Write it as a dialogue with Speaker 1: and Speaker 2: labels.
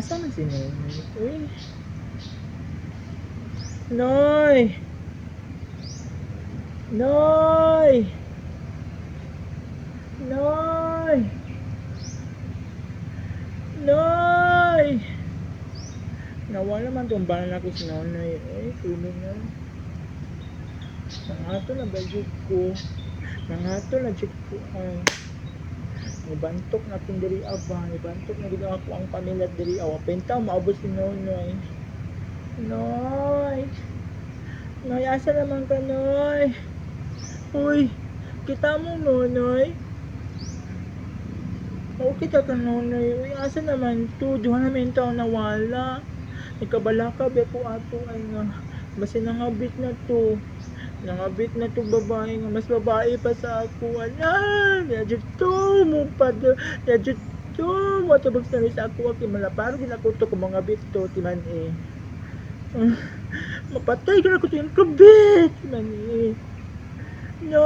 Speaker 1: Asa man si Noy? Uy. Noy! Noy! Noy! Noy! Nawala man tong bala ko si Noy. Uy, tulog na. Nangato na bagyog ko. Nangato na jud ko. Ay. Nibantok na itong diri aba. Nibantok na dito ako ang pamilya diri. Awa, penta, maubos si Noy. Noy! Noy, asa naman ka, Noy? Uy, kita mo, Noy? Oo, kita ka, Noy. Uy, asa naman to? Diyan namin taon nawala. Ikabala ka, be po ato ay nga. Basta nangabit na to. Nangabit na to babae nga. Mas babae pa sa ako. Alam, yadjud to mo pa. Yadjud to mo. Tabag sa ako. Malaparo ginakuto ko mga bit to. Timan eh. Mapatay ka na ko ito yung kabit. Timan eh. No!